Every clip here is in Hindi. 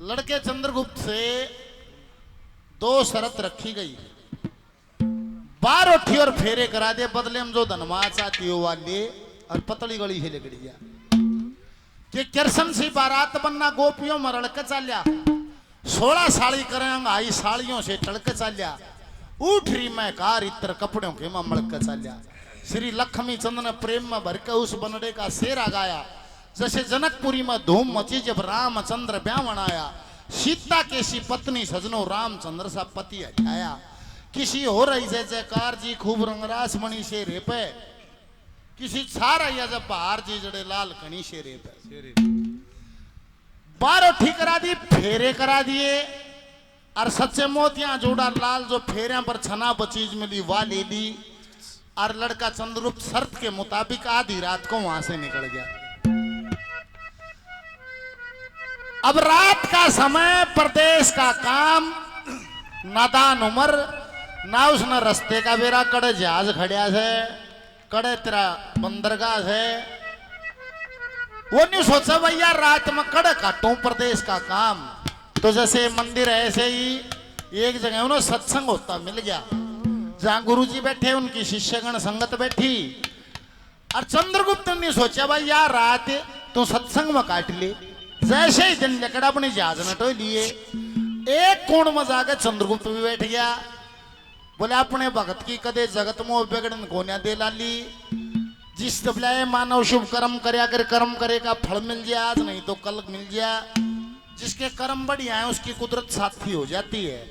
लड़के चंद्रगुप्त से 2 शर्त रखी गई। बार उठी और फेरे करा दे, बदले में जो धनमा चाहती हो वाले और पतली गली है लगड़िया कि कृष्ण सी बारात बनना गोपियों में रड़क चाल्या 16 साड़ी करेंगे आई साड़ियों से टड़क चाल्या उठ रही मैं कार इतर कपड़ों के में मड़क चाल्या। श्री लक्ष्मी चंद ने प्रेम में भर के उस बनड़े का शेरा गाया। जैसे जनकपुरी में धूम मची जब रामचंद्र ब्यावन आया। सीता केसी पत्नी सजनो रामचंद्र सा पति हटाया। किसी हो रही जय जयकार जी खूब रंगरास मणि से रेपे। किसी छा रही जब बाहर जी जड़े लाल कणी से रेपे। बारो ठीक करा दी, फेरे करा दिए और सच्चे मोतियां जोड़ा लाल जो फेरे पर छना बचीज मिली वा ले ली। और लड़का चंद्रगुप्त शर्त के मुताबिक आधी रात को वहां से निकल गया। अब रात का समय, प्रदेश का काम, नादान उमर ना उसने रस्ते का बेरा कड़े जहाज खड़िया है, कड़े तेरा बंदरगाह है। वो नहीं सोचा भैया रात में कड़े काटूं प्रदेश का काम। तो जैसे मंदिर है ऐसे ही एक जगह उन्हें सत्संग होता मिल गया जहां गुरुजी बैठे, उनकी शिष्यगण संगत बैठी। और चंद्रगुप्त ने सोचा भाई यार रात तू सत्संग में काट ले। जैसे ही दिन लकड़ा अपने जहाज न टो लिए, एक कोण में जाकर चंद्रगुप्त भी बैठ गया। बोले अपने भगत की कदे जगत में बिगड़न गोनिया दे लाली। जिस तबलाए मानव शुभ कर्म करया कर कर्म करेगा फल मिल जाए, आज नहीं तो कल मिल जाए। जिसके कर्म बढ़िया है उसकी कुदरत साथी हो जाती है।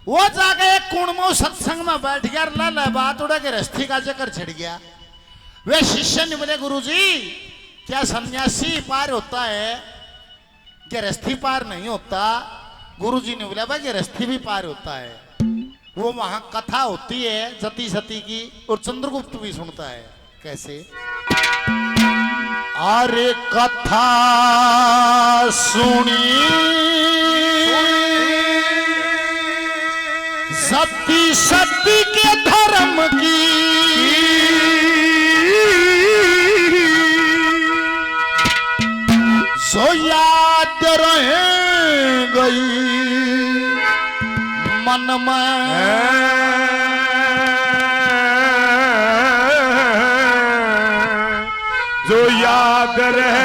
वो जाके एक कोण में सत्संग में बैठ गया। ला बात उड़ा के रस्ती का चक्कर छिड़ गया। वे शिष्य ने बोले गुरुजी क्या सन्यासी पार होता है, गृहस्थी पार नहीं होता? गुरुजी ने बोला भाई गृहस्थी भी पार होता है। वो वहां कथा होती है जति सती की और चंद्रगुप्त भी सुनता है। कैसे? अरे कथा सुनी सती सती के धर्म की, सो याद रहे गई मन में। जो याद रह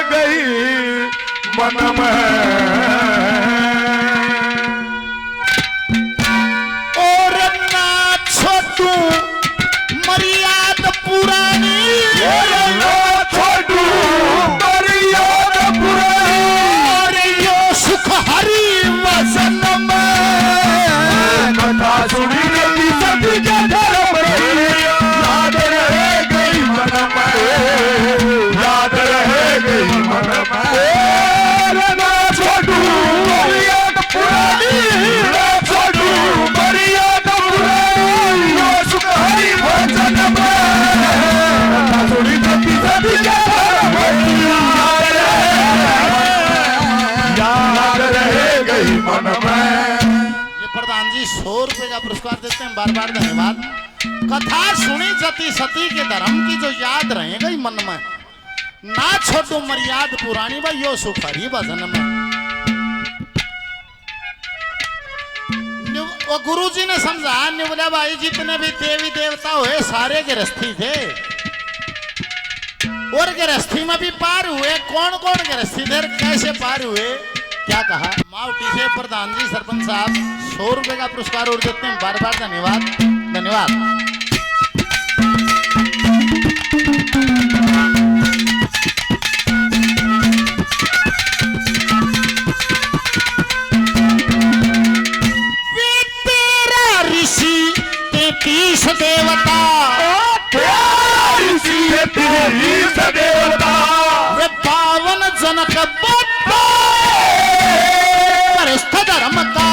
गई मन में। और ना छोटू मर्याद पुरानी, छोटू मर्याद पुरानी। और यो सुख हरि वसन में। कथा सुनी सती सती के धर्म की, याद रह गई मन में। याद रह गई मन में। ना छोटू मर्याद पुरानी, ना छोटू मर्याद पुरानी। यो सुख हरि वचन में। कथा सुनी सती सती के धर्म की, याद रह गई मन में। प्रधान जी 100 रुपए का पुरस्कार देते हैं, बार बार धन्यवाद। कथा सुनी जति सती के धर्म की जो याद रहे गई मन में। ना छोटू मर्याद पुरानी भाई यो सुखरी भजन में। वो गुरुजी ने समझा नहीं बोला भाई जितने भी देवी देवता हुए सारे गृहस्थी थे और गृहस्थी में भी पार हुए। कौन कौन गृहस्थी थे, कैसे पार हुए, क्या कहा? मावटी से प्रधान जी सरपंच साहब 100 रुपए का पुरस्कार और देते हैं, बार बार धन्यवाद धन्यवाद। ऋषि 33 देवता, देवता वे 52 जनक धर्म का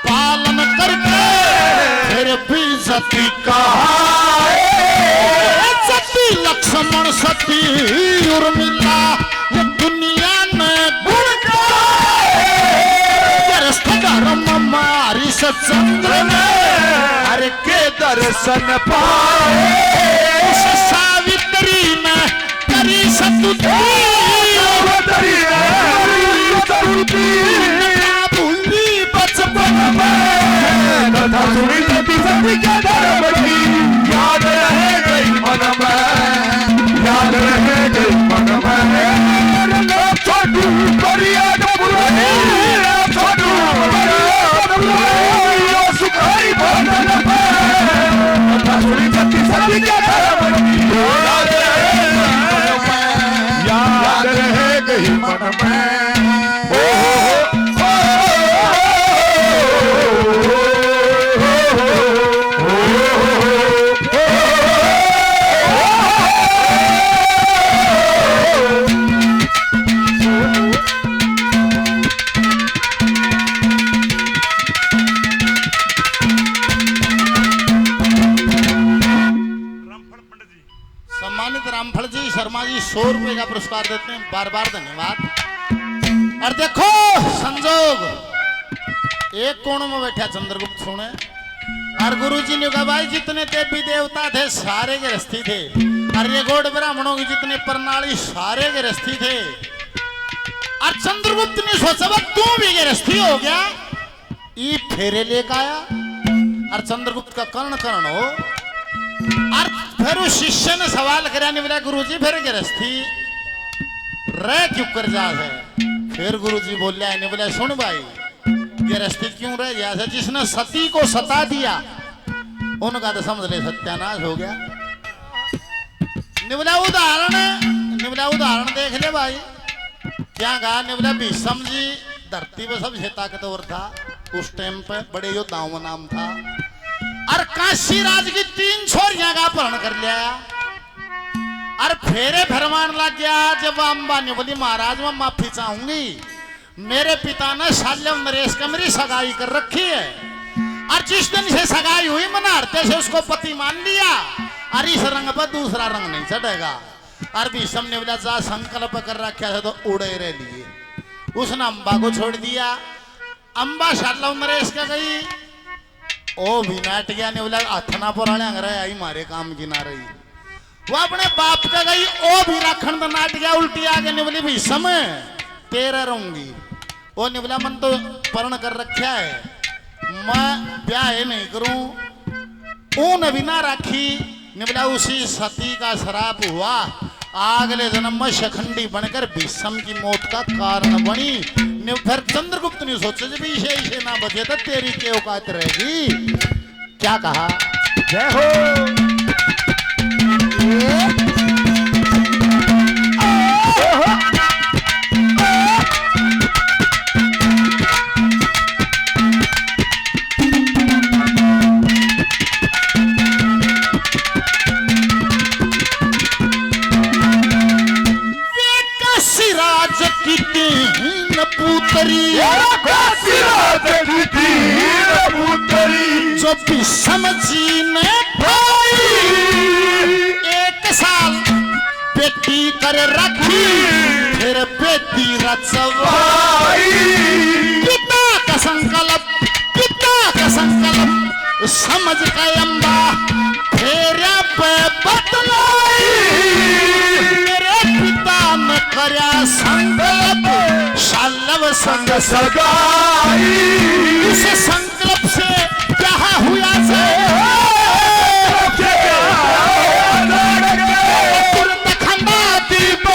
पालन करके फिर भी सती कहा। सती लक्ष्मण सती उर्मिला ये दुनिया में गुण धर्म मारी सत्संग में हर के दर्शन पाए। उस सावित्री ने करी सतुत्री सुनती भूली बचपन में कथा सुनी सती सती के धर्म की याद रह गई मन में याद रह गई मन में छोटू बढ़िया डबरू छोटू बढ़िया सुखाई भजन में कथा सुनी सती सती के धर्म की याद रह गई मन में सम्मानित रामफल जी शर्मा जी 100 रुपए का पुरस्कार देते हैं, बार बार धन्यवाद। और देखो संजोग, एक कोण में बैठा चंद्रगुप्त सुने और गुरुजी ने कहा भाई जितने देवी देवता थे सारे गृहस्थी थे, और ये गौड़ ब्राह्मणों की जितने प्रणाली सारे गृहस्थी थे। और चंद्रगुप्त ने सोचा तू भी गृहस्थी हो गया, ये फेरे लेकर आया और चंद्रगुप्त का कर्ण कर्ण हो। और फिर उस शिष्य ने सवाल कराने बोला गुरुजी फिर गृहस्थी रह क्यों कर जा है। फिर गुरुजी बोलिया ने बोला सुन भाई गृहस्थी क्यों रह जा है, जिसने सती को सता दिया उनका तो समझ ले सत्यानाश हो गया। निबला उदाहरण देख ले भाई, क्या कहा निबला भीष्म जी धरती पे सबसे ताकतवर था उस टाइम पे, बड़े योद्धाओं में नाम था। और काशी राज की 3 छोरियां का अपहरण कर लिया और फेरे फरमान लग गया। जब अम्बा ने बोली महाराज मैं माफी चाहूंगी, मेरे पिता ने शाल्यम नरेश का मेरी सगाई कर रखी है, और जिस दिन से सगाई हुई मनारते से उसको पति मान लिया, और इस रंग पर दूसरा रंग नहीं चढ़ेगा। और भीष्म ने बोला जा संकल्प कर रखा था तो उड़े रह लिए। उसने अम्बा को छोड़ दिया, अम्बा शाल्यम नरेश का गई, ओ भी नाट गया ने बोला अथना पुराने अंग्रेज आई मारे काम की ना रही। वो अपने बाप का गई, ओ भी राखण तो नाट गया उल्टी आगे ने बोली भी समय तेरा रहूंगी। वो ने बोला मन तो परण कर रखा है, मैं ब्याह नहीं करूं। ऊन भी ना राखी ने बोला उसी सती का शराब हुआ, अगले जन्म में शखंडी बनकर भीष्म की मौत का कारण बनी। फिर चंद्रगुप्त ने सोचा जब इसे ना बचे तो तेरी क्या औकात रहेगी। क्या कहा जय हो जो भीष्म जी ने भाई 1 साल बेटी कर रखी, फिर बेटी रचवाई। पिता का संकल्प समझ के अम्बा फेरा पे बतलाई। मेरे पिता ने करया संकल्प शाल्यव संग सगाई, इस संकल्प से क्या हुआ से तुरंत खंडा दीप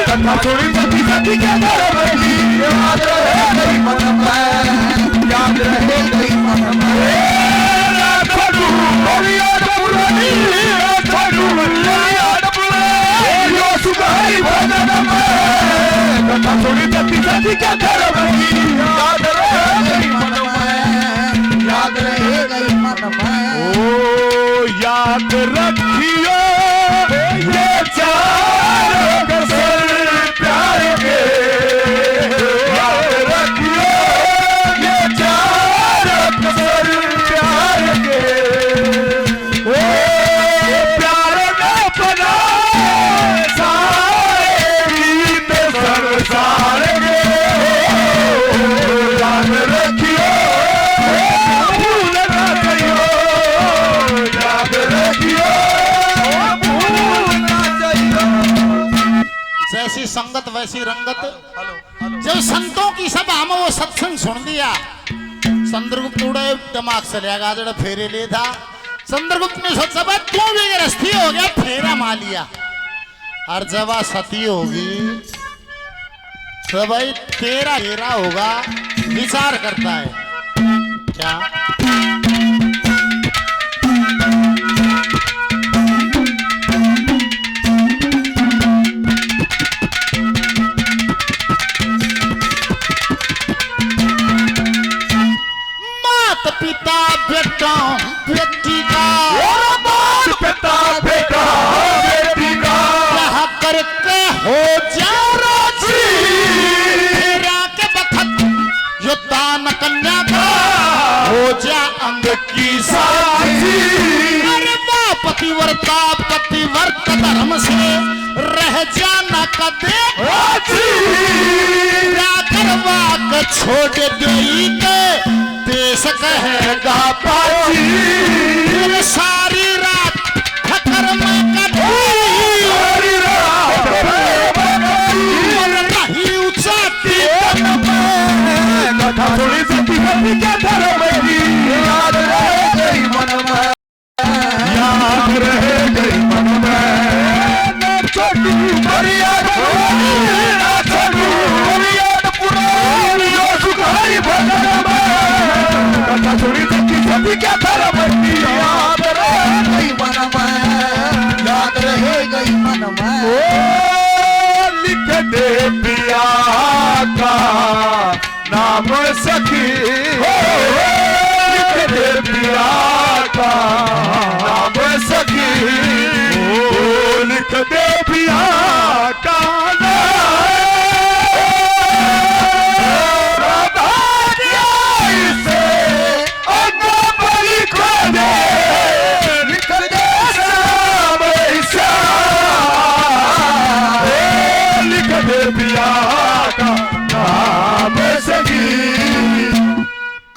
कथा सुनी सती सती के धर्म की याद रह गई मन में याद रह गई मन में। छोटू बढ़िया डबरू छोटू बढ़िया डबरू सुखाई भजन में कथा सुनी सती सती के धर्म की याद रह गई मन में याद रह गई मन में। ओ याद रखियो ये चार कसर प्यार के, याद रखियो ये चार कसर प्यार के। ओ प्यार न बना सारे गीत संसार के, याद रखियो भूल न कहियो, याद रखियो भूल न कहियो। जैसी संगत वैसी रंगत। हेलो जब संतों की सभा में वो सत्संग सुन दिया, चंद्रगुप्त उड़े दिमाग से लगा जड़ा फेरे ले था। चंद्रगुप्त ने सोचा भाई तू भी गृहस्थी हो गया, फेरा मार लिया। और जब वह सती होगी तो भाई तेरा फेरा होगा, विचार करता है क्या? पिता बेटा बेटी का, मात पिता बेटा बेटी का, कहा करके हो जा राजी। फेरा के बखत यो दान कन्या का हो जा अंग की साथी। अरे मां पतिव्रता पतिव्रत धर्म से रह जाना कदे राजी। करवा के छोड़ देई के देश कहेगा पाची। सारी रात ठक्कर में कटी, सारी रात नहीं उचाती कथा थोड़ी सती कथी क्या धर्म की याद रह गई मन में, याद रह गई मन में। ना छोटू मर्याद ना छोटू मर्याद पुरानी जो सुखाई भजन में। कथा थोड़ी सती क्या धर्म की याद रह गई मन में, याद रह गई मन में। ओ लिख दे पिया का नाम सखी, लिख दे पिया का नाम सखी। ओ लिख दे पिया का नाम। से अग्गा बलि को दे, लिख दे श्याम श्याम। लिख दे पिया का नाम सखी।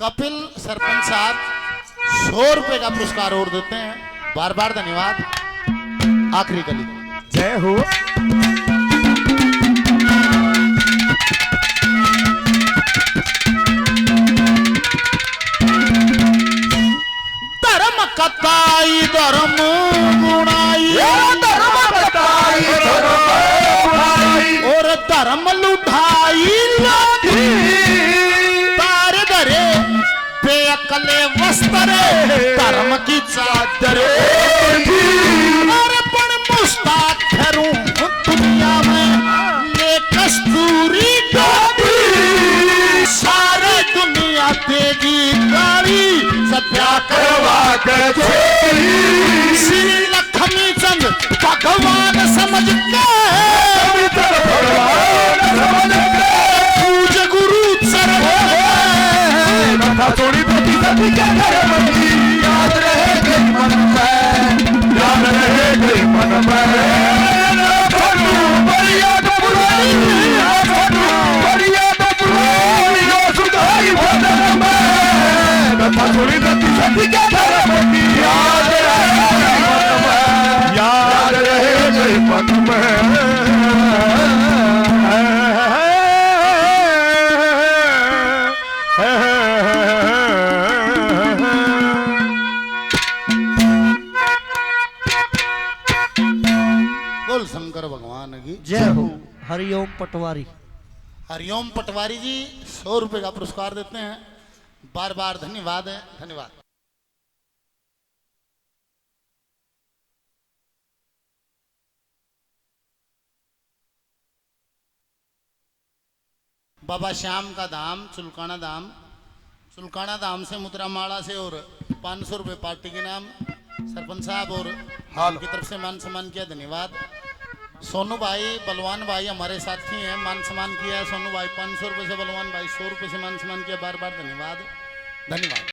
कपिल सरपंच साहब 100 रुपए का पुरस्कार और देते हैं, बार बार धन्यवाद। आखिरी कली जय हो। धर्म कताई धर्म गुणाई, धर्म बताई धर्म बुराई, और धर्म लुटाई लाठी। तार धरे बेअकले वस्त्र, धर्म की चादर और पण मुस्ताखरू दुनिया में ये कस्तूरी गाड़ी। सारी दुनिया देगी गाड़ी, सत्या करवा कर छोड़ी। श्री लक्ष्मी चंद भगवान समझ के, भगवान समझ के पूज गुरु चरण। कथा थोड़ी सती सती क्या धर्म की याद रह गई मन में, याद रह गई मन में। छोटू मर्याद पुरानी, छोटू मर्याद पुरानी जो सुधाई भजन में। कथा थोड़ी सती क्या धर्म की याद रह गई मन में, याद रह गई मन बोल शंकर भगवान की जय हो। हरिओम पटवारी। हरिओम पटवारी जी 100 रुपए का पुरस्कार देते हैं, बार बार धन्यवाद है, धन्यवाद। बाबा श्याम का धाम चुलकाना धाम से मुद्रामाला से और 500 रुपये पार्टी के नाम सरपंच साहब और की तरफ से मान सम्मान किया, धन्यवाद। सोनू भाई बलवान भाई हमारे साथी हैं, मान सम्मान किया। सोनू भाई 500 रुपये से, बलवान भाई 100 रुपये से मान सम्मान किया, बार बार धन्यवाद, धन्यवाद।